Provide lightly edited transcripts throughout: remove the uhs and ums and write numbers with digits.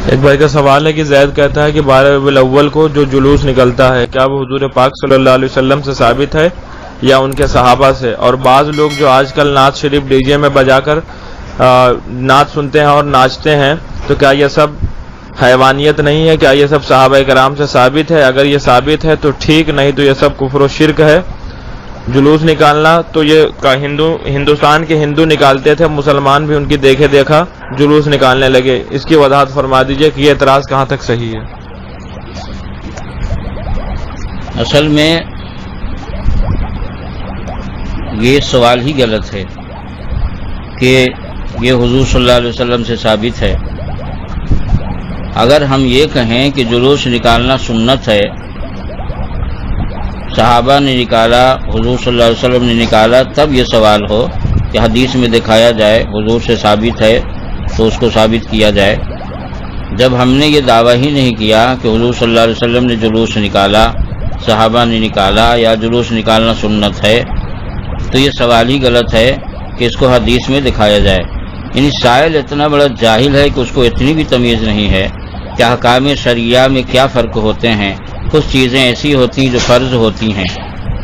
ایک بھائی کا سوال ہے کہ زید کہتا ہے کہ 12 ربیع الاول کو جو جلوس نکلتا ہے کیا وہ حضور پاک صلی اللہ علیہ وسلم سے ثابت ہے یا ان کے صحابہ سے؟ اور بعض لوگ جو آج کل نعت شریف ڈی جے میں بجا کر نعت سنتے ہیں اور ناچتے ہیں، تو کیا یہ سب حیوانیت نہیں ہے؟ کیا یہ سب صحابہ کرام سے ثابت ہے؟ اگر یہ ثابت ہے تو ٹھیک، نہیں تو یہ سب کفر و شرک ہے۔ جلوس نکالنا تو یہ ہندوستان کے ہندو نکالتے تھے، مسلمان بھی ان کی دیکھے دیکھا جلوس نکالنے لگے۔ اس کی وضاحت فرما دیجئے کہ یہ اعتراض کہاں تک صحیح ہے؟ اصل میں یہ سوال ہی غلط ہے کہ یہ حضور صلی اللہ علیہ وسلم سے ثابت ہے۔ اگر ہم یہ کہیں کہ جلوس نکالنا سنت ہے، صحابہ نے نکالا، حضور صلی اللہ علیہ وسلم نے نکالا، تب یہ سوال ہو کہ حدیث میں دکھایا جائے، حضور سے ثابت ہے تو اس کو ثابت کیا جائے۔ جب ہم نے یہ دعویٰ ہی نہیں کیا کہ حضور صلی اللہ علیہ وسلم نے جلوس نکالا، صحابہ نے نکالا یا جلوس نکالنا سنت ہے، تو یہ سوال ہی غلط ہے کہ اس کو حدیث میں دکھایا جائے۔ یعنی سائل اتنا بڑا جاہل ہے کہ اس کو اتنی بھی تمیز نہیں ہے کہ احکام شرعیہ میں کیا فرق ہوتے ہیں۔ کچھ چیزیں ایسی ہوتی ہیں جو فرض ہوتی ہیں،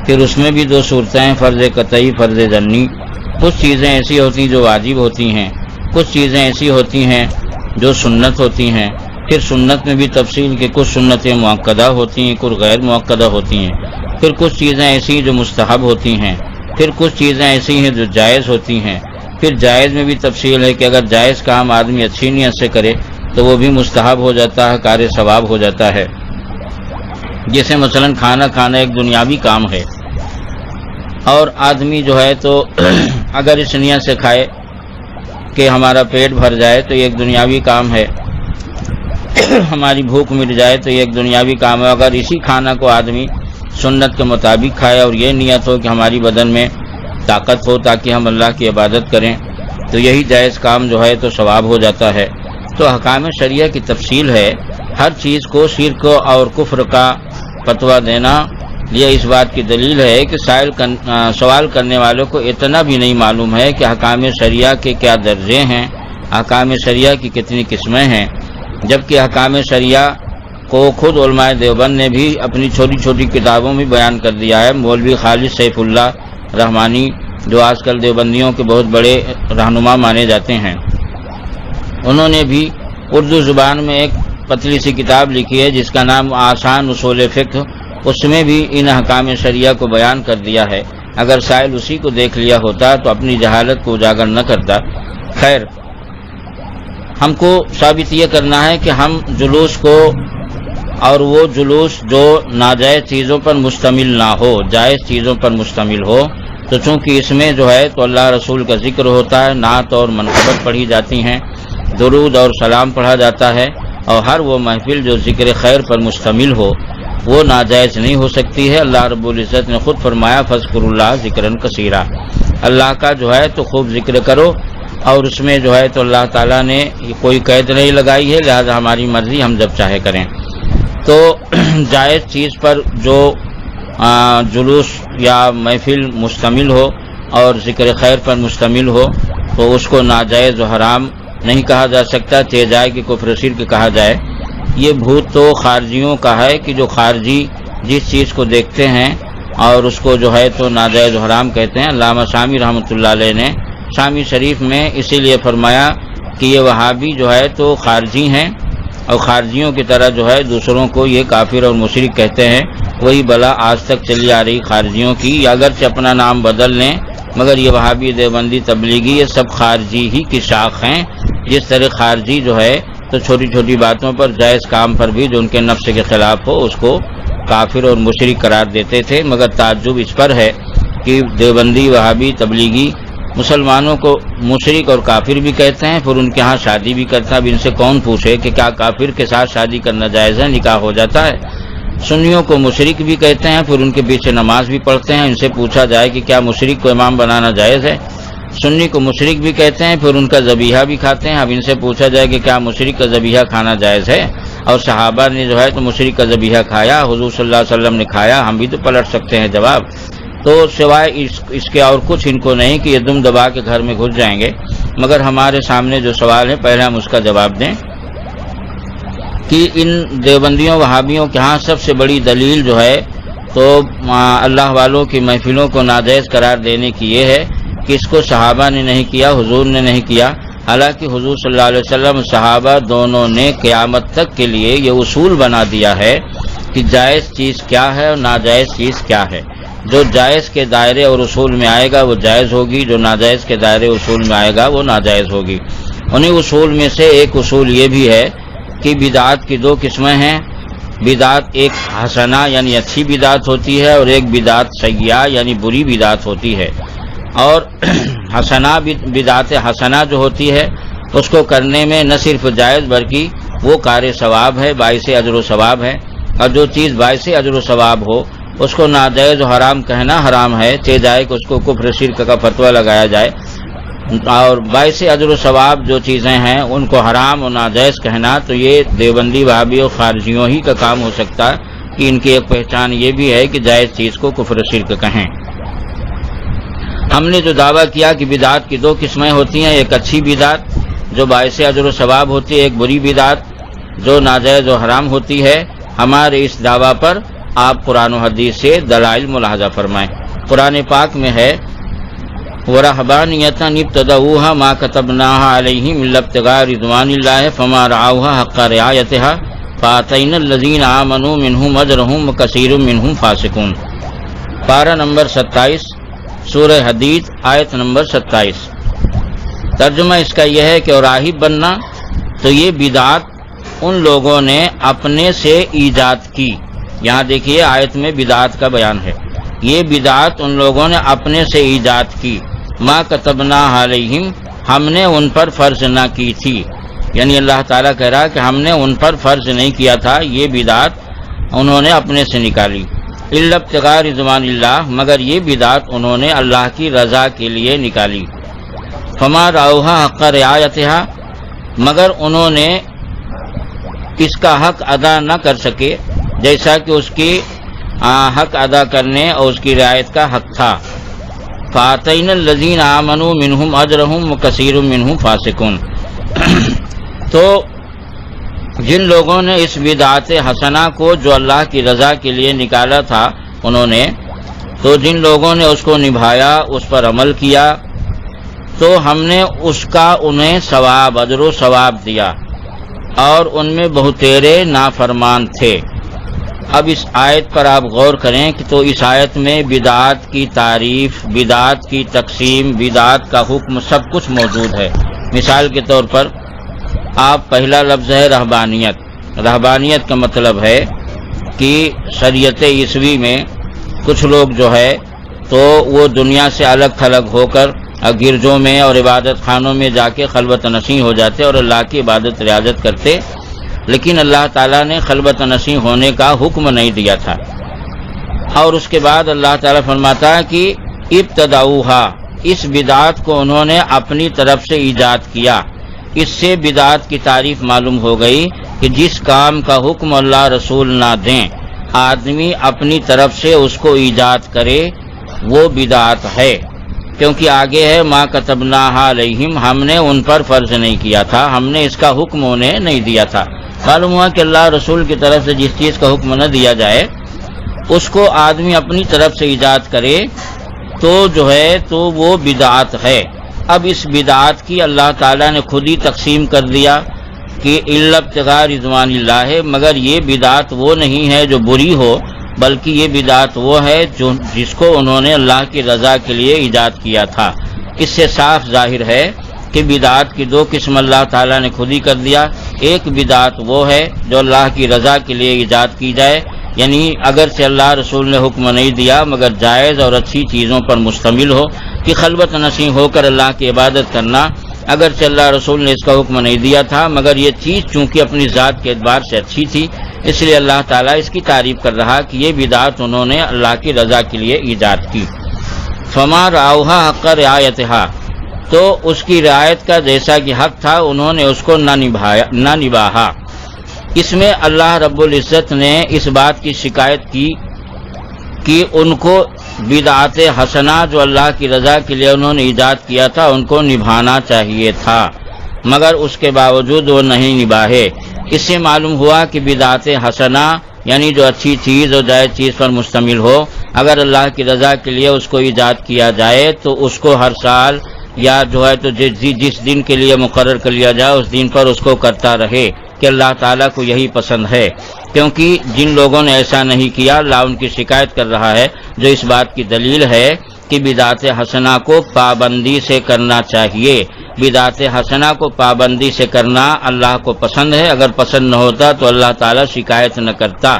پھر اس میں بھی دو صورتیں، فرض قطعی، فرض ظنی۔ کچھ چیزیں ایسی ہوتی ہیں جو واجب ہوتی ہیں، کچھ چیزیں ایسی ہوتی ہیں جو سنت ہوتی ہیں، پھر سنت میں بھی تفصیل کہ کچھ سنتیں مؤکدہ ہوتی ہیں، کچھ غیر مؤکدہ ہوتی ہیں، پھر کچھ چیزیں ایسی جو مستحب ہوتی ہیں، پھر کچھ چیزیں ایسی ہیں جو جائز ہوتی ہیں، پھر جائز میں بھی تفصیل ہے کہ اگر جائز کام آدمی اچھی نیت سے کرے تو وہ بھی مستحب ہو جاتا ہے، کار ثواب ہو جاتا ہے۔ جیسے مثلا کھانا کھانا ایک دنیاوی کام ہے، اور آدمی جو ہے تو اگر اس نیت سے کھائے کہ ہمارا پیٹ بھر جائے تو یہ ایک دنیاوی کام ہے، ہماری بھوک مٹ جائے تو یہ ایک دنیاوی کام ہے۔ اگر اسی کھانا کو آدمی سنت کے مطابق کھائے اور یہ نیت ہو کہ ہماری بدن میں طاقت ہو تاکہ ہم اللہ کی عبادت کریں، تو یہی جائز کام جو ہے تو ثواب ہو جاتا ہے۔ تو احکام شریعہ کی تفصیل ہے، ہر چیز کو شرک اور کفر کا فتویٰ دینا یہ اس بات کی دلیل ہے کہ سوال کرنے والوں کو اتنا بھی نہیں معلوم ہے کہ احکام شریعہ کے کیا درجے ہیں، احکام شریعہ کی کتنی قسمیں ہیں، جبکہ احکام شریعہ کو خود علماء دیوبند نے بھی اپنی چھوٹی چھوٹی کتابوں میں بیان کر دیا ہے۔ مولوی خالد سیف اللہ رحمانی جو آج کل دیوبندیوں کے بہت بڑے رہنما مانے جاتے ہیں، انہوں نے بھی اردو زبان میں ایک پتلی سی کتاب لکھی ہے جس کا نام آسان اصول فقہ، اس میں بھی ان احکام شریعہ کو بیان کر دیا ہے۔ اگر سائل اسی کو دیکھ لیا ہوتا تو اپنی جہالت کو اجاگر نہ کرتا۔ خیر، ہم کو ثابت یہ کرنا ہے کہ ہم جلوس کو، اور وہ جلوس جو ناجائز چیزوں پر مشتمل نہ ہو، جائز چیزوں پر مشتمل ہو، تو چونکہ اس میں جو ہے تو اللہ رسول کا ذکر ہوتا ہے، نعت اور منقبت پڑھی جاتی ہیں، درود اور سلام پڑھا جاتا ہے، اور ہر وہ محفل جو ذکر خیر پر مشتمل ہو وہ ناجائز نہیں ہو سکتی ہے۔ اللہ رب العزت نے خود فرمایا فاذکروا اللہ ذکرا کثیرا، اللہ کا جو ہے تو خوب ذکر کرو، اور اس میں جو ہے تو اللہ تعالیٰ نے کوئی قید نہیں لگائی ہے، لہذا ہماری مرضی ہم جب چاہے کریں۔ تو جائز چیز پر جو جلوس یا محفل مشتمل ہو اور ذکر خیر پر مشتمل ہو تو اس کو ناجائز و حرام نہیں کہا جا سکتا، چاہے جائے کہ کفر و شرک کہا جائے۔ یہ بھوت تو خارجیوں کا ہے کہ جو خارجی جس چیز کو دیکھتے ہیں اور اس کو جو ہے تو ناجائز و حرام کہتے ہیں۔ علامہ شامی رحمۃ اللہ علیہ نے شامی شریف میں اسی لیے فرمایا کہ یہ وہابی جو ہے تو خارجی ہیں، اور خارجیوں کی طرح جو ہے دوسروں کو یہ کافر اور مشرک کہتے ہیں۔ وہی بلا آج تک چلی آ رہی خارجیوں کی، یا اگرچہ اپنا نام بدل لیں مگر یہ وہابی، دیوبندی، تبلیغی یہ سب خارجی ہی کی شاخ ہیں۔ جس طرح خارجی جو ہے تو چھوٹی چھوٹی باتوں پر، جائز کام پر بھی جو ان کے نفس کے خلاف ہو اس کو کافر اور مشرک قرار دیتے تھے، مگر تعجب اس پر ہے کہ دیوبندی، وہابی، تبلیغی مسلمانوں کو مشرک اور کافر بھی کہتے ہیں، پھر ان کے ہاں شادی بھی کرتا ہے۔ اب ان سے کون پوچھے کہ کیا کافر کے ساتھ شادی کرنا جائز ہے، نکاح ہو جاتا ہے؟ سنیوں کو مشرک بھی کہتے ہیں، پھر ان کے پیچھے نماز بھی پڑھتے ہیں۔ ان سے پوچھا جائے کہ کیا مشرک کو امام بنانا جائز ہے؟ سنی کو مشرک بھی کہتے ہیں، پھر ان کا ذبیحہ بھی کھاتے ہیں۔ اب ان سے پوچھا جائے کہ کیا مشرک کا ذبیحہ کھانا جائز ہے؟ اور صحابہ نے جو ہے تو مشرک کا ذبیحہ کھایا، حضور صلی اللہ علیہ وسلم نے کھایا، ہم بھی تو پلٹ سکتے ہیں جواب۔ تو سوائے اس کے اور کچھ ان کو نہیں کہ یہ دم دبا کے گھر میں گھس جائیں گے، مگر ہمارے سامنے جو سوال ہے پہلے ہم اس کا جواب دیں۔ کہ ان دیوبندیوں وہابیوں کے ہاں سب سے بڑی دلیل جو ہے تو اللہ والوں کی محفلوں کو ناجائز قرار دینے کی یہ ہے کہ اس کو صحابہ نے نہیں کیا، حضور نے نہیں کیا، حالانکہ حضور صلی اللہ علیہ وسلم صحابہ دونوں نے قیامت تک کے لیے یہ اصول بنا دیا ہے کہ جائز چیز کیا ہے اور ناجائز چیز کیا ہے۔ جو جائز کے دائرے اور اصول میں آئے گا وہ جائز ہوگی، جو ناجائز کے دائرے اصول میں آئے گا وہ ناجائز ہوگی۔ انہی اصول میں سے ایک اصول یہ بھی ہے کہ بدعات کی دو قسمیں ہیں، بدعات ایک حسنہ یعنی اچھی بدعت ہوتی ہے اور ایک بدعت سیئہ یعنی بری بدعت ہوتی ہے، اور حسنہ بدعت حسنہ جو ہوتی ہے اس کو کرنے میں نہ صرف جائز بلکہ وہ کار ثواب ہے، باعث اجر و ثواب ہے، اور جو چیز باعث اجر و ثواب ہو اس کو ناجائز و حرام کہنا حرام ہے، چہ جائے کہ اس کو کفر شرک کا فتویٰ لگایا جائے، اور باعث اجر و ثواب جو چیزیں ہیں ان کو حرام و ناجائز کہنا تو یہ دیوبندی وہابی اور خارجیوں ہی کا کام ہو سکتا ہے کہ ان کی ایک پہچان یہ بھی ہے کہ جائز چیز کو کفر شرک کہیں۔ ہم نے جو دعویٰ کیا کہ بدعات کی دو قسمیں ہوتی ہیں، ایک اچھی بدعت جو باعث اجر و ثواب ہوتی ہے، ایک بری بدعت جو ناجائز و حرام ہوتی ہے، ہمارے اس دعویٰ پر آپ قرآن و حدیث سے دلائل ملاحظہ فرمائیں۔ قرآن پاک میں ہے وَرَهْبَانِيَّةً ابْتَدَعُوهَا مَا كَتَبْنَاهَا عَلَيْهِمْ إِلَّا ابْتِغَاءَ رِضْوَانِ اللَّهِ فَمَا رَعَوْهَا حَقَّ رِعَایَتِهَا فَآتَيْنَا الَّذِينَ آمَنُوا مِنْهُمْ أَجْرَهُمْ وَكَثِيرٌ مِنْهُمْ فَاسِقُونَ۔ پارہ نمبر 27 سورہ حدید آیت نمبر 27۔ ترجمہ اس کا یہ ہے کہ راہب بننا تو یہ بدعت ان لوگوں نے اپنے سے ایجاد کی۔ یہاں دیکھیے آیت میں بدعت کا بیان ہے، یہ بدعت ان لوگوں نے اپنے سے ایجاد کی، ما کتبنا علیہم ہم نے ان پر فرض نہ کی تھی، یعنی اللہ تعالیٰ کہہ رہا کہ ہم نے ان پر فرض نہیں کیا تھا، یہ بدعت انہوں نے اپنے سے نکالی۔ الا ابتغاء رضوان اللہ مگر یہ بدعت انہوں نے اللہ کی رضا کے لیے نکالی۔ فما رعوها حق رعایتها مگر انہوں نے اس کا حق ادا نہ کر سکے جیسا کہ اس کی حق ادا کرنے اور اس کی رعایت کا حق تھا۔ فَآتَيْنَا الَّذِينَ آمَنُوا مِنْهُمْ أَجْرَهُمْ وَكَثِيرٌ مِنْهُمْ فَاسِقُونَ۔ تو جن لوگوں نے اس بدعت حسنہ کو جو اللہ کی رضا کے لیے نکالا تھا انہوں نے، تو جن لوگوں نے اس کو نبھایا، اس پر عمل کیا، تو ہم نے اس کا انہیں ثواب اجر و ثواب دیا، اور ان میں بہتیرے نافرمان تھے۔ اب اس آیت پر آپ غور کریں کہ تو اس آیت میں بدعات کی تعریف، بدعات کی تقسیم، بدعات کا حکم سب کچھ موجود ہے۔ مثال کے طور پر آپ پہلا لفظ ہے رہبانیت۔ رہبانیت کا مطلب ہے کہ شریعت عیسوی میں کچھ لوگ جو ہے تو وہ دنیا سے الگ تھلگ ہو کر گرجوں میں اور عبادت خانوں میں جا کے خلوت نشین ہو جاتے اور اللہ کی عبادت ریاضت کرتے، لیکن اللہ تعالیٰ نے خلوت نشین ہونے کا حکم نہیں دیا تھا۔ اور اس کے بعد اللہ تعالیٰ فرماتا ہے کہ ابتدعوها اس بدعت کو انہوں نے اپنی طرف سے ایجاد کیا۔ اس سے بدعت کی تعریف معلوم ہو گئی کہ جس کام کا حکم اللہ رسول نہ دیں، آدمی اپنی طرف سے اس کو ایجاد کرے، وہ بدعت ہے، کیونکہ آگے ہے ما کتبناہا علیہم ہم نے ان پر فرض نہیں کیا تھا، ہم نے اس کا حکم انہیں نہیں دیا تھا۔ معلوم ہوا کہ اللہ رسول کی طرف سے جس چیز کا حکم نہ دیا جائے اس کو آدمی اپنی طرف سے ایجاد کرے تو جو ہے تو وہ بدعت ہے۔ اب اس بدعت کی اللہ تعالیٰ نے خود ہی تقسیم کر دیا کہ الا ابتغاء رضوان اللہ، مگر یہ بدعت وہ نہیں ہے جو بری ہو، بلکہ یہ بدعت وہ ہے جو جس کو انہوں نے اللہ کی رضا کے لیے ایجاد کیا تھا۔ اس سے صاف ظاہر ہے کہ بدعت کی دو قسم اللہ تعالیٰ نے خود ہی کر دیا۔ ایک بدعت وہ ہے جو اللہ کی رضا کے لیے ایجاد کی جائے، یعنی اگرچہ اللہ رسول نے حکم نہیں دیا مگر جائز اور اچھی چیزوں پر مشتمل ہو کہ خلوت نشین ہو کر اللہ کی عبادت کرنا، اگرچہ اللہ رسول نے اس کا حکم نہیں دیا تھا مگر یہ چیز چونکہ اپنی ذات کے اعتبار سے اچھی تھی، اس لیے اللہ تعالیٰ اس کی تعریف کر رہا کہ یہ بدعت انہوں نے اللہ کی رضا کے لیے ایجاد کی۔ فما رعوها حق رعایتها تو اس کی رعایت کا جیسا کہ حق تھا انہوں نے اس کو نہ نبھایا۔ اس میں اللہ رب العزت نے اس بات کی شکایت کی کہ ان کو بدعت حسنہ جو اللہ کی رضا کے لیے انہوں نے ایجاد کیا تھا ان کو نبھانا چاہیے تھا، مگر اس کے باوجود وہ نہیں نبھائے۔ اس سے معلوم ہوا کہ بدعت حسنہ یعنی جو اچھی چیز اور جائز چیز پر مشتمل ہو، اگر اللہ کی رضا کے لیے اس کو ایجاد کیا جائے تو اس کو ہر سال یا جو ہے تو جس دن کے لیے مقرر کر لیا جائے اس دن پر اس کو کرتا رہے کہ اللہ تعالیٰ کو یہی پسند ہے، کیونکہ جن لوگوں نے ایسا نہیں کیا اللہ ان کی شکایت کر رہا ہے، جو اس بات کی دلیل ہے کہ بدعت حسنہ کو پابندی سے کرنا چاہیے۔ بدعت حسنہ کو پابندی سے کرنا اللہ کو پسند ہے، اگر پسند نہ ہوتا تو اللہ تعالیٰ شکایت نہ کرتا۔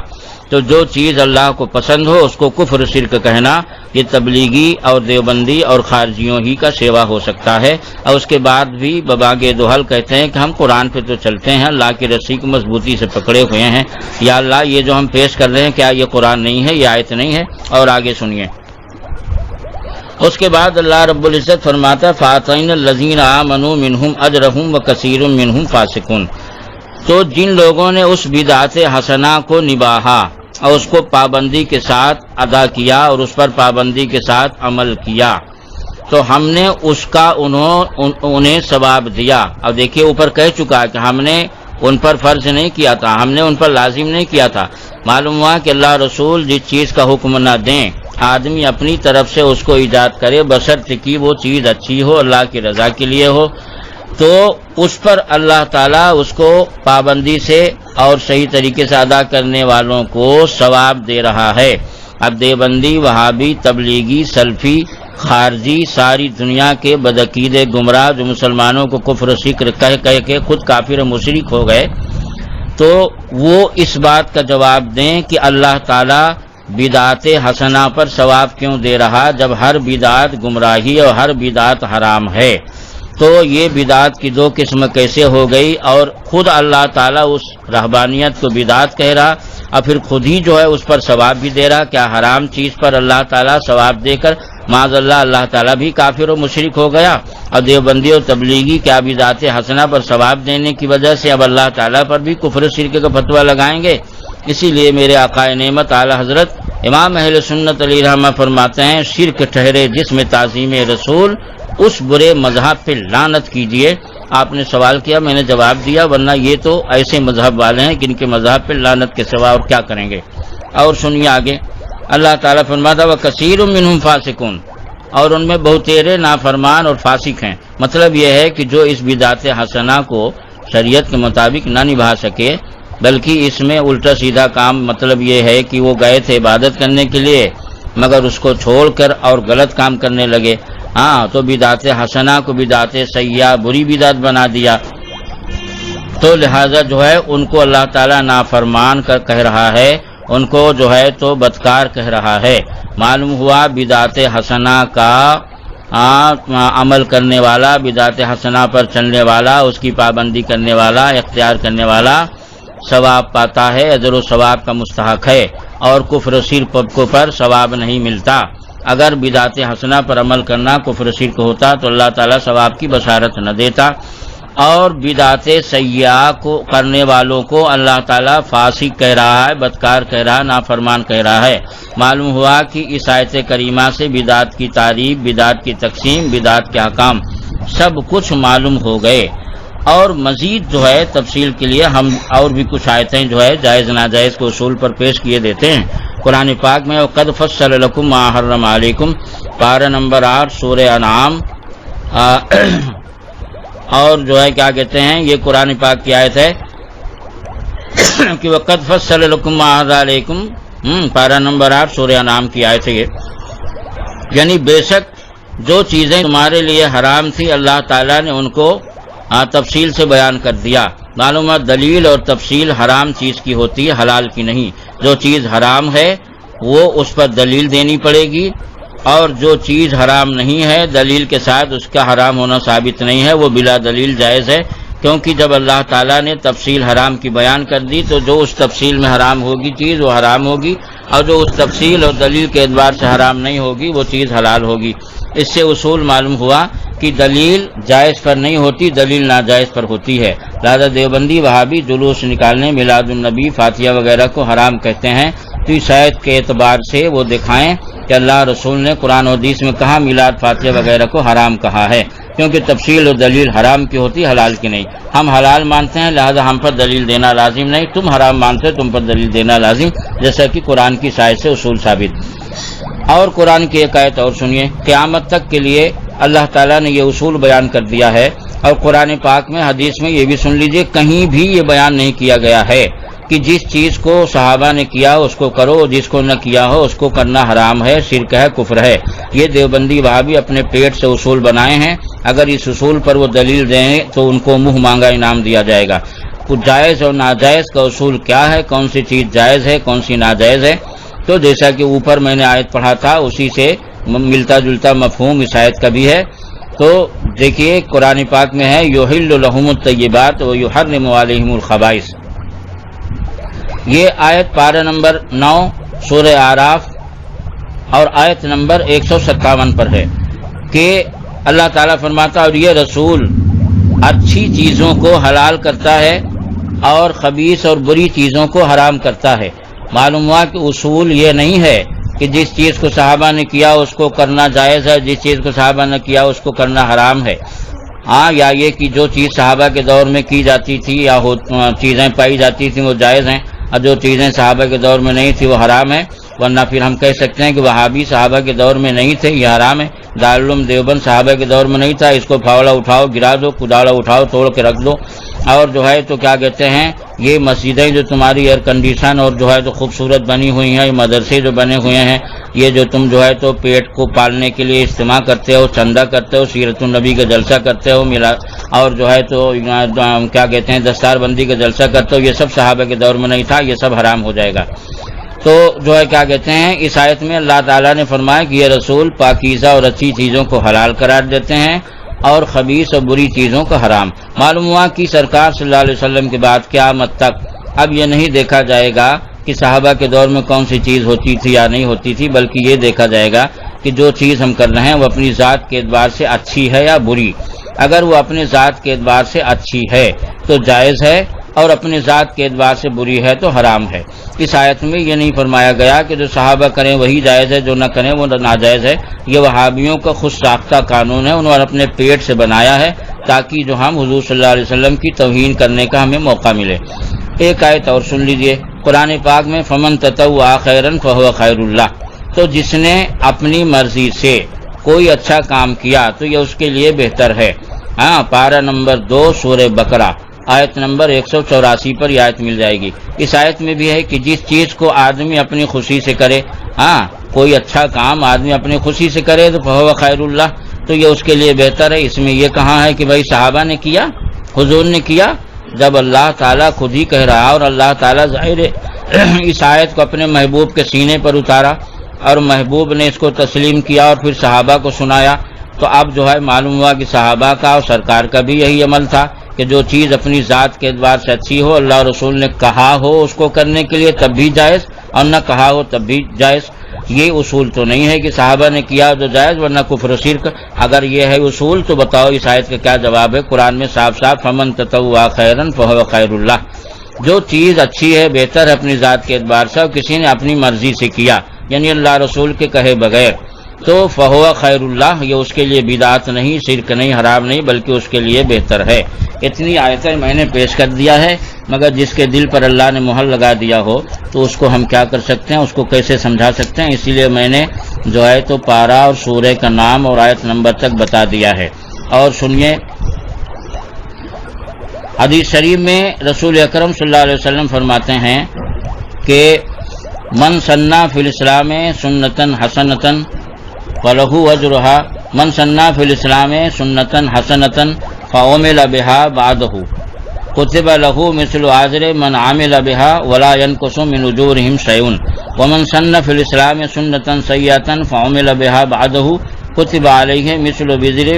تو جو چیز اللہ کو پسند ہو اس کو کفر شرک کہنا یہ تبلیغی اور دیوبندی اور خارجیوں ہی کا سیوا ہو سکتا ہے، اور اس کے بعد بھی بباغ دوحل کہتے ہیں کہ ہم قرآن پہ تو چلتے ہیں، اللہ کی رسی کو مضبوطی سے پکڑے ہوئے ہیں، یا اللہ یہ جو ہم پیش کر رہے ہیں کیا یہ قرآن نہیں ہے، یہ آیت نہیں ہے؟ اور آگے سنیے، اس کے بعد اللہ رب العزت فرماتا فَآتَيْنَا الَّذِينَ آمَنُوا مِنْهُمْ أَجْرَهُمْ وَكَثِيرٌ مِّنْهُمْ فَاسِقُونَ۔ تو جن لوگوں نے اس بدعت حسنہ کو نباہا اور اس کو پابندی کے ساتھ ادا کیا اور اس پر پابندی کے ساتھ عمل کیا تو ہم نے اس کا انہیں ثواب دیا۔ اور دیکھیے اوپر کہہ چکا کہ ہم نے ان پر فرض نہیں کیا تھا، ہم نے ان پر لازم نہیں کیا تھا۔ معلوم ہوا کہ اللہ رسول جس چیز کا حکم نہ دیں، آدمی اپنی طرف سے اس کو ایجاد کرے بشرط کہ وہ چیز اچھی ہو، اللہ کی رضا کے لیے ہو، تو اس پر اللہ تعالیٰ اس کو پابندی سے اور صحیح طریقے سے ادا کرنے والوں کو ثواب دے رہا ہے۔ اب دیوبندی، وہابی، تبلیغی، سلفی، خارجی، ساری دنیا کے بدعقیدے گمراہ جو مسلمانوں کو کفر و شرک کہہ کے خود کافر و مشرک ہو گئے، تو وہ اس بات کا جواب دیں کہ اللہ تعالیٰ بدعت حسنہ پر ثواب کیوں دے رہا جب ہر بدعت گمراہی اور ہر بدعت حرام ہے؟ تو یہ بدعت کی دو قسم کیسے ہو گئی؟ اور خود اللہ تعالیٰ اس رہبانیت کو بدعت کہہ رہا اور پھر خود ہی جو ہے اس پر ثواب بھی دے رہا۔ کیا حرام چیز پر اللہ تعالیٰ ثواب دے کر معاذ اللہ تعالیٰ بھی کافر و مشرک ہو گیا؟ اور دیوبندی اور تبلیغی کیا بدعت حسنہ پر ثواب دینے کی وجہ سے اب اللہ تعالیٰ پر بھی کفر و شرک کا فتویٰ لگائیں گے؟ اسی لیے میرے آقائے نعمت اعلی حضرت امام اہل سنت علیہ رحمہ فرماتے ہیں شرک ٹھہرے جس میں تعظیم رسول، اس برے مذہب پہ لعنت کیجیے۔ آپ نے سوال کیا، میں نے جواب دیا، ورنہ یہ تو ایسے مذہب والے ہیں جن کے مذہب پہ لعنت کے سوا اور کیا کریں گے۔ اور سنیے آگے اللہ تعالیٰ فرماتا وَكَثِيرٌ مِّنْهُمْ فَاسِقُونَ، اور ان میں بہتیرے نافرمان اور فاسق ہیں۔ مطلب یہ ہے کہ جو اس بدعت حسنہ کو شریعت کے مطابق نہ نبھا سکے، بلکہ اس میں الٹا سیدھا کام، مطلب یہ ہے کہ وہ گئے تھے عبادت کرنے کے لیے مگر اس کو چھوڑ کر اور غلط کام کرنے لگے، تو بدعت حسنہ کو بدعت سیئہ بری بدعت بنا دیا، تو لہذا جو ہے ان کو اللہ تعالیٰ نافرمان کہہ رہا ہے، ان کو جو ہے تو بدکار کہہ رہا ہے۔ معلوم ہوا بدعت حسنہ کا عمل کرنے والا، بدعت حسنہ پر چلنے والا، اس کی پابندی کرنے والا، اختیار کرنے والا ثواب پاتا ہے، اجر و ثواب کا مستحق ہے، اور کفر و شرک پر ثواب نہیں ملتا۔ اگر بدعت حسنہ پر عمل کرنا کفر و شرک ہوتا تو اللہ تعالیٰ ثواب کی بشارت نہ دیتا، اور بدعت سیئہ کو کرنے والوں کو اللہ تعالیٰ فاسق کہہ رہا ہے، بدکار کہہ رہا ہے، نافرمان کہہ رہا ہے۔ معلوم ہوا کہ اس آیت کریمہ سے بدعت کی تعریف، بدعت کی تقسیم، بدعت کے احکام سب کچھ معلوم ہو گئے۔ اور مزید جو ہے تفصیل کے لیے ہم اور بھی کچھ آیتیں جو ہے جائز ناجائز کے اصول پر پیش کیے دیتے ہیں قرآن پاک میں۔ وَقَدْ فَصَّلَ لَكُم مَّا حَرَّمَ عَلَيْكُمْ، پارہ نمبر 8 سورہ انعام، اور جو ہے کیا کہتے ہیں یہ قرآن پاک کی آیت ہے کہ وَقَدْ فَصَّلَ لَكُم مَّا حَرَّمَ عَلَيْكُمْ، پارہ نمبر 8 سورہ انعام کی آیت ہے یہ، یعنی بے شک جو چیزیں تمہارے لیے حرام تھی اللہ تعالیٰ نے ان کو تفصیل سے بیان کر دیا۔ معلوم ہے دلیل اور تفصیل حرام چیز کی ہوتی ہے، حلال کی نہیں۔ جو چیز حرام ہے وہ اس پر دلیل دینی پڑے گی، اور جو چیز حرام نہیں ہے دلیل کے ساتھ اس کا حرام ہونا ثابت نہیں ہے، وہ بلا دلیل جائز ہے، کیونکہ جب اللہ تعالیٰ نے تفصیل حرام کی بیان کر دی تو جو اس تفصیل میں حرام ہوگی چیز وہ حرام ہوگی، اور جو اس تفصیل اور دلیل کے اعتبار سے حرام نہیں ہوگی وہ چیز حلال ہوگی۔ اس سے اصول معلوم ہوا کہ دلیل جائز پر نہیں ہوتی، دلیل ناجائز پر ہوتی ہے۔ لہذا دیوبندی وہابی جلوس نکالنے، میلاد النبی، فاتحہ وغیرہ کو حرام کہتے ہیں، تو اس آیت کے اعتبار سے وہ دکھائیں کہ اللہ رسول نے قرآن و حدیث میں کہا میلاد فاتحہ وغیرہ کو حرام کہا ہے۔ کیونکہ تفصیل اور دلیل حرام کی ہوتی، حلال کی نہیں۔ ہم حلال مانتے ہیں لہذا ہم پر دلیل دینا لازم نہیں، تم حرام مانتے تم پر دلیل دینا لازم، جیسا کہ قرآن کی سائے سے اصول ثابت۔ اور قرآن کی ایک آیت اور سنیے، قیامت تک کے لیے اللہ تعالیٰ نے یہ اصول بیان کر دیا ہے، اور قرآن پاک میں حدیث میں یہ بھی سن لیجئے، کہیں بھی یہ بیان نہیں کیا گیا ہے کہ جس چیز کو صحابہ نے کیا اس کو کرو، جس کو نہ کیا ہو اس کو کرنا حرام ہے، شرک ہے، کفر ہے۔ یہ دیوبندی وہابی اپنے پیٹ سے اصول بنائے ہیں، اگر اس اصول پر وہ دلیل دیں تو ان کو منہ مانگا انعام دیا جائے گا۔ جائز اور ناجائز کا اصول کیا ہے، کون سی چیز جائز ہے کون سی ناجائز ہے، تو جیسا کہ اوپر میں نے آیت پڑھا تھا اسی سے ملتا جلتا مفہوم اس آیت کا بھی ہے۔ تو دیکھیے قرآن پاک میں ہے یحل لہم الطیبات ویحرم علیہم الخبائث، یہ آیت پارہ نمبر 9 سورہ اعراف اور آیت نمبر 157 پر ہے کہ اللہ تعالیٰ فرماتا اور یہ رسول اچھی چیزوں کو حلال کرتا ہے اور خبیث اور بری چیزوں کو حرام کرتا ہے۔ معلوم ہوا کہ اصول یہ نہیں ہے کہ جس چیز کو صحابہ نے کیا اس کو کرنا جائز ہے، جس چیز کو صحابہ نے کیا اس کو کرنا حرام ہے، ہاں، یا یہ کہ جو چیز صحابہ کے دور میں کی جاتی تھی یا چیزیں پائی جاتی تھیں وہ جائز ہیں، اور جو چیزیں صحابہ کے دور میں نہیں تھی وہ حرام ہے، ورنہ پھر ہم کہہ سکتے ہیں کہ وہابی صحابہ کے دور میں نہیں تھے، یہ حرام ہے۔ دارالعلوم دیوبند صحابہ کے دور میں نہیں تھا، اس کو پھاوڑا اٹھاؤ گرا دو، کداڑا اٹھاؤ توڑ کے رکھ دو، اور جو ہے تو کیا کہتے ہیں یہ مسجدیں جو تمہاری ایئر کنڈیشن اور جو ہے تو خوبصورت بنی ہوئی ہیں، یہ مدرسے جو بنے ہوئے ہیں، یہ جو تم جو ہے تو پیٹ کو پالنے کے لیے استعمال کرتے ہو، چندہ کرتے ہو، سیرت النبی کا جلسہ کرتے ہو، اور جو ہے تو کیا کہتے ہیں دستار بندی کا جلسہ کرتے ہو، یہ سب صحابہ کے دور میں نہیں تھا، یہ سب حرام ہو جائے گا۔ تو جو ہے کیا کہتے ہیں اس آیت میں اللہ تعالیٰ نے فرمایا کہ یہ رسول پاکیزہ اور اچھی چیزوں کو حلال قرار دیتے ہیں اور خبیث اور بری چیزوں کو حرام۔ معلوم ہوا کہ سرکار صلی اللہ علیہ وسلم کے بعد قیامت تک اب یہ نہیں دیکھا جائے گا کہ صحابہ کے دور میں کون سی چیز ہوتی تھی یا نہیں ہوتی تھی، بلکہ یہ دیکھا جائے گا کہ جو چیز ہم کر رہے ہیں وہ اپنی ذات کے اعتبار سے اچھی ہے یا بری۔ اگر وہ اپنے ذات کے اعتبار سے اچھی ہے تو جائز ہے، اور اپنے ذات کے اعتبار سے بری ہے تو حرام ہے۔ اس آیت میں یہ نہیں فرمایا گیا کہ جو صحابہ کریں وہی جائز ہے، جو نہ کریں وہ ناجائز ہے۔ یہ وہابیوں کا خود ساختہ قانون ہے، انہوں نے اپنے پیٹ سے بنایا ہے تاکہ جو ہم حضور صلی اللہ علیہ وسلم کی توہین کرنے کا ہمیں موقع ملے۔ ایک آیت اور سن لیجئے قرآن پاک میں فمن تطوع خیرا فہو خیر اللہ، تو جس نے اپنی مرضی سے کوئی اچھا کام کیا تو یہ اس کے لیے بہتر ہے۔ ہاں، پارہ نمبر 2 سورہ بقرہ آیت نمبر 184 پر یہ آیت مل جائے گی۔ اس آیت میں بھی ہے کہ جس چیز کو آدمی اپنی خوشی سے کرے، ہاں کوئی اچھا کام آدمی اپنی خوشی سے کرے تو فہو خیر اللہ، تو یہ اس کے لیے بہتر ہے۔ اس میں یہ کہاں ہے کہ بھائی صحابہ نے کیا، حضور نے کیا، جب اللہ تعالیٰ خود ہی کہہ رہا اور اللہ تعالیٰ ظاہر اس آیت کو اپنے محبوب کے سینے پر اتارا اور محبوب نے اس کو تسلیم کیا اور پھر صحابہ کو سنایا، تو اب جو ہے معلوم ہوا کہ صحابہ کا اور سرکار کا بھی یہی عمل تھا کہ جو چیز اپنی ذات کے اعتبار سے اچھی ہو، اللہ رسول نے کہا ہو اس کو کرنے کے لیے تب بھی جائز، اور نہ کہا ہو تب بھی جائز۔ یہ اصول تو نہیں ہے کہ صحابہ نے کیا تو جائز ورنہ کفر و شرک۔ اگر یہ ہے اصول تو بتاؤ اس آیت کا کیا جواب ہے؟ قرآن میں صاف صاف فمن تطوع خیرا فہو خیر اللہ، جو چیز اچھی ہے بہتر ہے اپنی ذات کے اعتبار سے اور کسی نے اپنی مرضی سے کیا یعنی اللہ رسول کے کہے بغیر تو فہو خیر اللہ، یہ اس کے لیے بدعت نہیں، شرک نہیں، حرام نہیں، بلکہ اس کے لیے بہتر ہے۔ اتنی آیتیں میں نے پیش کر دیا ہے، مگر جس کے دل پر اللہ نے مہر لگا دیا ہو تو اس کو ہم کیا کر سکتے ہیں، اس کو کیسے سمجھا سکتے ہیں؟ اسی لیے میں نے جو ہے تو پارہ اور سورہ کا نام اور آیت نمبر تک بتا دیا ہے۔ اور سنیے حدیث شریف میں رسول اکرم صلی اللہ علیہ وسلم فرماتے ہیں کہ من سنّا فی الاسلام سنتاً حسنتاً فلہ اجرھا، من سنّا فی الاسلام سنتاً حسنتاً فعمل بها بعدہ کتب لہ مثل اجر من عمل بها ولا ينقص من اجورهم شیء، ومن سن فی الاسلام سنتاً سیئۃ فعمل بها بعدہ کتب علیہ مثل وزر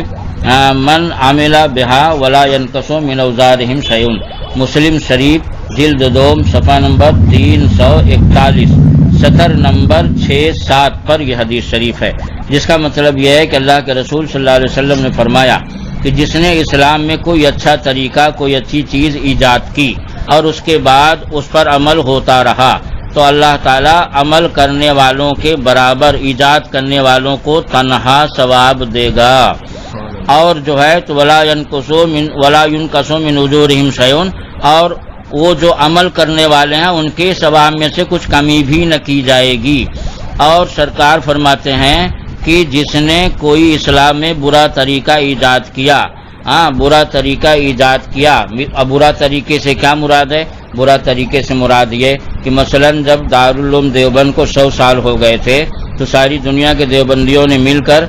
من عمل بها ولا ينقص من اوزارهم شیء۔ مسلم شریف جلد 2 صفحہ نمبر 341 سطر نمبر 6-7 پر یہ حدیث شریف ہے، جس کا مطلب یہ ہے کہ اللہ کے رسول صلی اللہ علیہ وسلم نے فرمایا کہ جس نے اسلام میں کوئی اچھا طریقہ، کوئی اچھی چیز ایجاد کی اور اس کے بعد اس پر عمل ہوتا رہا تو اللہ تعالیٰ عمل کرنے والوں کے برابر ایجاد کرنے والوں کو تنہا ثواب دے گا۔ اور جو ہے تو ولا ينقص من اجورہم شیء، اور وہ جو عمل کرنے والے ہیں ان کے ثواب میں سے کچھ کمی بھی نہ کی جائے گی۔ اور سرکار فرماتے ہیں کہ جس نے کوئی اسلام میں برا طریقہ ایجاد کیا، برا طریقہ ایجاد کیا، برا طریقے سے کیا مراد ہے؟ برا طریقے سے مراد یہ کہ مثلا جب دارالعلوم دیوبند کو 100 سال ہو گئے تھے تو ساری دنیا کے دیوبندیوں نے مل کر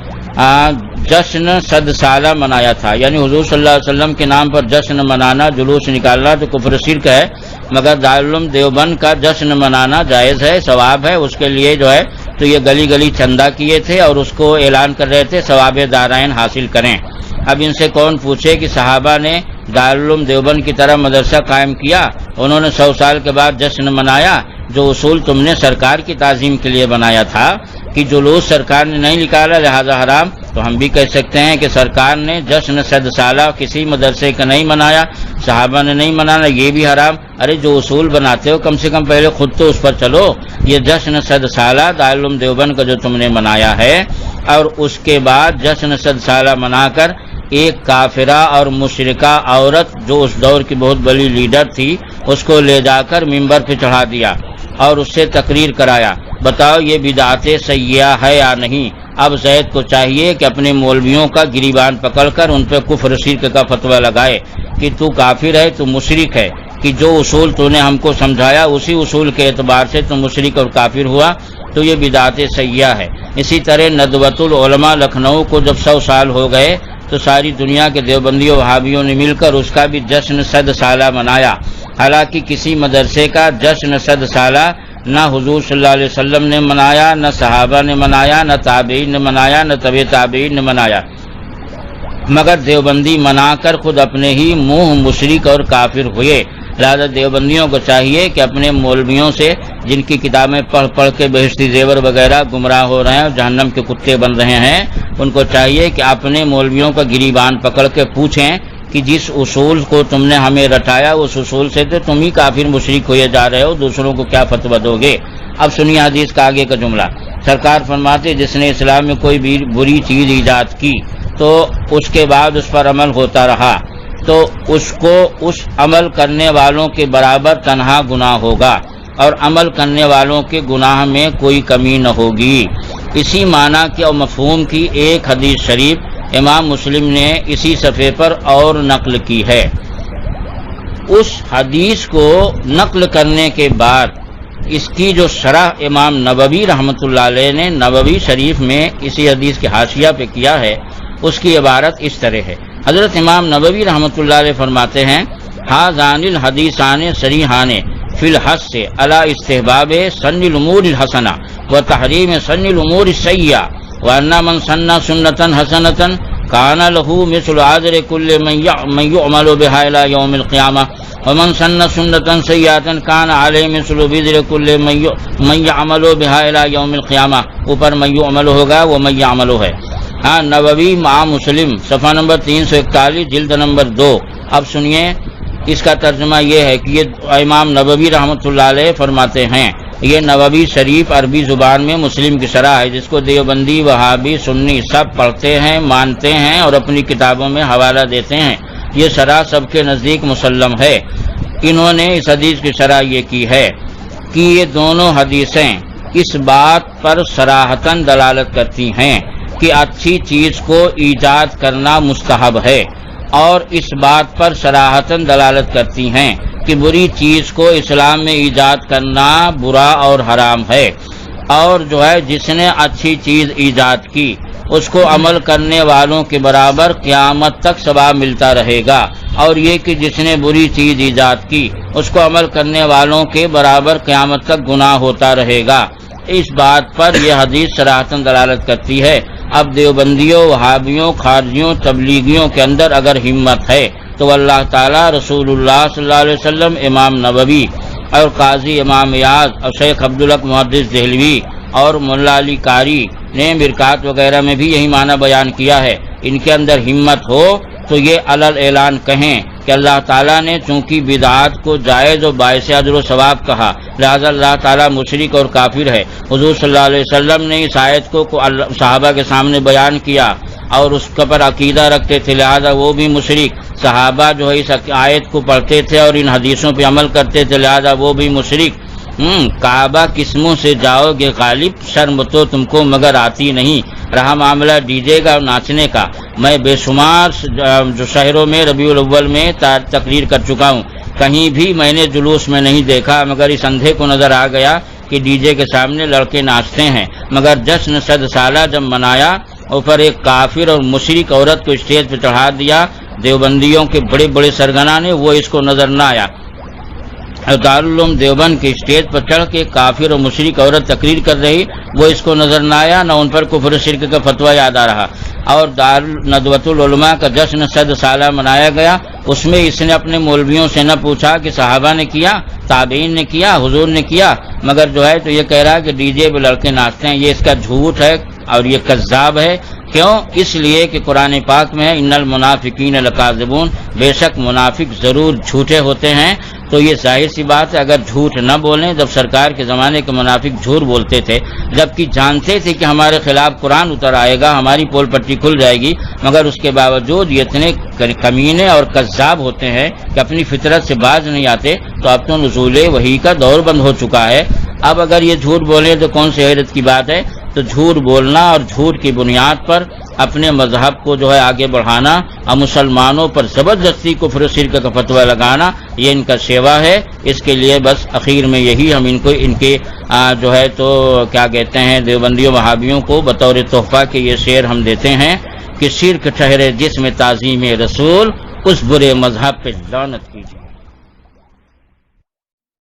جشن 100 سالہ منایا تھا، یعنی حضور صلی اللہ علیہ وسلم کے نام پر جشن منانا، جلوس نکالنا تو کفر شرک ہے، مگر دارالعلوم دیوبند کا جشن منانا جائز ہے، ثواب ہے اس کے لیے جو ہے تو یہ گلی گلی چندہ کیے تھے اور اس کو اعلان کر رہے تھے ثواب دارائن حاصل کریں۔ اب ان سے کون پوچھے کہ صحابہ نے دارالعلوم دیوبند کی طرح مدرسہ قائم کیا، انہوں نے 100 سال کے بعد جشن منایا، جو اصول تم نے سرکار کی تعظیم کے لیے بنایا تھا کہ جلوس سرکار نے نہیں نکالا لہذا حرام، تو ہم بھی کہہ سکتے ہیں کہ سرکار نے جشن 100 سالہ کسی مدرسے کا نہیں منایا، صحابہ نے نہیں منانا، یہ بھی حرام۔ ارے جو اصول بناتے ہو کم سے کم پہلے خود تو اس پر چلو۔ یہ جشن 100 سالہ دارالعلوم دیوبند کا جو تم نے منایا ہے، اور اس کے بعد جشن 100 سالہ منا کر ایک کافرہ اور مشرکہ عورت جو اس دور کی بہت بڑی لیڈر تھی اس کو لے جا کر ممبر پہ چڑھا دیا اور اس سے تقریر کرایا، بتاؤ یہ بدعت سیئہ ہے یا نہیں؟ اب زید کو چاہیے کہ اپنے مولویوں کا گریبان پکڑ کر ان پہ کفر شرک کا فتویٰ لگائے کہ تو کافر ہے، تو مشرک ہے، کہ جو اصول تو نے ہم کو سمجھایا اسی اصول کے اعتبار سے تو مشرک اور کافر ہوا، تو یہ بدعت سیئہ ہے۔ اسی طرح ندوۃ العلماء لکھنؤ کو جب 100 سال ہو گئے تو ساری دنیا کے دیوبندیوں وہابیوں نے مل کر اس کا بھی جشن 100 سالہ منایا، حالانکہ کسی مدرسے کا جشن 100 سالہ نہ حضور صلی اللہ علیہ وسلم نے منایا، نہ صحابہ نے منایا، نہ تابعین نے منایا، نہ تبع تابعین نے منایا، مگر دیوبندی منا کر خود اپنے ہی منہ مشرک اور کافر ہوئے۔ لہذا دیوبندیوں کو چاہیے کہ اپنے مولویوں سے جن کی کتابیں پڑھ پڑھ کے بہشتی زیور وغیرہ گمراہ ہو رہے ہیں اور جہنم کے کتے بن رہے ہیں، ان کو چاہیے کہ اپنے مولویوں کا گریبان پکڑ کے پوچھیں کہ جس اصول کو تم نے ہمیں رٹایا اس اصول سے تو تم ہی کافر مشرک ہوئے جا رہے ہو، دوسروں کو کیا فتویٰ دو گے؟ اب سنیے حدیث کا آگے کا جملہ۔ سرکار فرماتے جس نے اسلام میں کوئی بھی بری چیز ایجاد کی تو اس کے بعد اس پر عمل ہوتا رہا تو اس کو اس عمل کرنے والوں کے برابر تنہا گناہ ہوگا اور عمل کرنے والوں کے گناہ میں کوئی کمی نہ ہوگی۔ اسی معنی کی اور مفہوم کی ایک حدیث شریف امام مسلم نے اسی صفحے پر اور نقل کی ہے۔ اس حدیث کو نقل کرنے کے بعد اس کی جو شرح امام نووی رحمۃ اللہ علیہ نے نووی شریف میں اسی حدیث کے حاشیہ پہ کیا ہے، اس کی عبارت اس طرح ہے۔ حضرت امام نووی رحمۃ اللہ علیہ فرماتے ہیں ھذان الحدیثان صریحان فی الحث علی استحباب سن الامور الحسنہ و تحریم سن الامور السیئہ وان من سن سنۃ حسنۃ کان له مثل اجر کل من یعمل بها الى یوم القیامہ ومن سن سنۃ سیئۃ کان علیہ مثل وزر کل من یعمل بها الى یوم القیامہ، اوپر من یعمل ہوگا وہ من یعمل ہے۔ ہاں نووی مع مسلم صفحہ نمبر 341 جلد نمبر 2۔ اب سنیے اس کا ترجمہ یہ ہے کہ یہ امام نووی رحمۃ اللہ علیہ فرماتے ہیں، یہ نووی شریف عربی زبان میں مسلم کی شرح ہے جس کو دیوبندی وہابی سنی سب پڑھتے ہیں، مانتے ہیں اور اپنی کتابوں میں حوالہ دیتے ہیں۔ یہ شرح سب کے نزدیک مسلم ہے۔ انہوں نے اس حدیث کی شرح یہ کی ہے کہ یہ دونوں حدیثیں اس بات پر صراحتاً دلالت کرتی ہیں کہ اچھی چیز کو ایجاد کرنا مستحب ہے، اور اس بات پر صراحتاً دلالت کرتی ہیں کہ بری چیز کو اسلام میں ایجاد کرنا برا اور حرام ہے، اور جو ہے جس نے اچھی چیز ایجاد کی اس کو عمل کرنے والوں کے برابر قیامت تک ثواب ملتا رہے گا، اور یہ کہ جس نے بری چیز ایجاد کی اس کو عمل کرنے والوں کے برابر قیامت تک گناہ ہوتا رہے گا۔ اس بات پر یہ حدیث صراحتاً دلالت کرتی ہے۔ اب دیوبندیوں، وہابیوں، خارجیوں، تبلیغیوں کے اندر اگر ہمت ہے تو اللہ تعالیٰ، رسول اللہ صلی اللہ علیہ وسلم، امام نووی اور قاضی امام ایاز اور شیخ عبدالحق محدث دہلوی اور مولا علی قاری نے مرکات وغیرہ میں بھی یہی معنی بیان کیا ہے۔ ان کے اندر ہمت ہو تو یہ علل اعلان کہیں کہ اللہ تعالیٰ نے چونکہ بدعات کو جائز و باعث اجر و ثواب کہا، لہذا اللہ تعالیٰ مشرک اور کافر ہے۔ حضور صلی اللہ علیہ وسلم نے اس آیت کو صحابہ کے سامنے بیان کیا اور اس پر عقیدہ رکھتے تھے، لہذا وہ بھی مشرک۔ صحابہ جو ہے اس آیت کو پڑھتے تھے اور ان حدیثوں پہ عمل کرتے تھے، لہذا وہ بھی مشرک۔ کعبہ قسموں سے جاؤ گے غالب، شرم تو تم کو مگر آتی نہیں۔ رہا معاملہ ڈی جے کا اور ناچنے کا، میں بے شمار جو شہروں میں ربیع الاول میں تقریر کر چکا ہوں، کہیں بھی میں نے جلوس میں نہیں دیکھا، مگر اس اندھے کو نظر آ گیا کہ ڈی جے کے سامنے لڑکے ناچتے ہیں۔ مگر جشن 100 سالہ جب منایا، اوپر ایک کافر اور مشرک عورت کو اسٹیج پہ چڑھا دیا، دیوبندیوں کے بڑے بڑے سرگنا نے، وہ اس کو نظر نہ آیا۔ دارالعلوم دیوبند کے اسٹیج پر چڑھ کے کافر اور مشرک عورت تقریر کر رہی، وہ اس کو نظر نہ آیا، نہ ان پر کفر شرک کا فتویٰ یاد آ رہا۔ اور ندوۃ العلماء کا جشن 100 سالہ منایا گیا، اس میں اس نے اپنے مولویوں سے نہ پوچھا کہ صحابہ نے کیا، تابعین نے کیا، حضور نے کیا، مگر جو ہے تو یہ کہہ رہا کہ ڈی جے پہ لڑکے ناچتے ہیں۔ یہ اس کا جھوٹ ہے اور یہ کذاب ہے۔ کیوں؟ اس لیے کہ قرآن پاک میں ہے ان المنافقین لکاذبون، بے شک منافق ضرور جھوٹے ہوتے ہیں۔ تو یہ ظاہر سی بات ہے، اگر جھوٹ نہ بولیں، جب سرکار کے زمانے کے منافق جھوٹ بولتے تھے، جبکہ جانتے تھے کہ ہمارے خلاف قرآن اتر آئے گا، ہماری پول پٹی کھل جائے گی، مگر اس کے باوجود یہ اتنے کمینے اور کذاب ہوتے ہیں کہ اپنی فطرت سے باز نہیں آتے۔ تو اب تو نزول وحی کا دور بند ہو چکا ہے، اب اگر یہ جھوٹ بولیں تو کون سی حیرت کی بات ہے؟ تو جھوٹ بولنا اور جھوٹ کی بنیاد پر اپنے مذہب کو جو ہے آگے بڑھانا اور مسلمانوں پر زبردستی کفر و شرک کا فتویٰ لگانا، یہ ان کا سیوا ہے۔ اس کے لیے بس اخیر میں یہی ہم ان کے جو ہے تو کیا کہتے ہیں دیوبندیوں وہابیوں کو بطور تحفہ کے یہ شعر ہم دیتے ہیں کہ شرک ٹھہرے جس میں تعظیم رسول، اس برے مذہب پہ لعنت کیجیے۔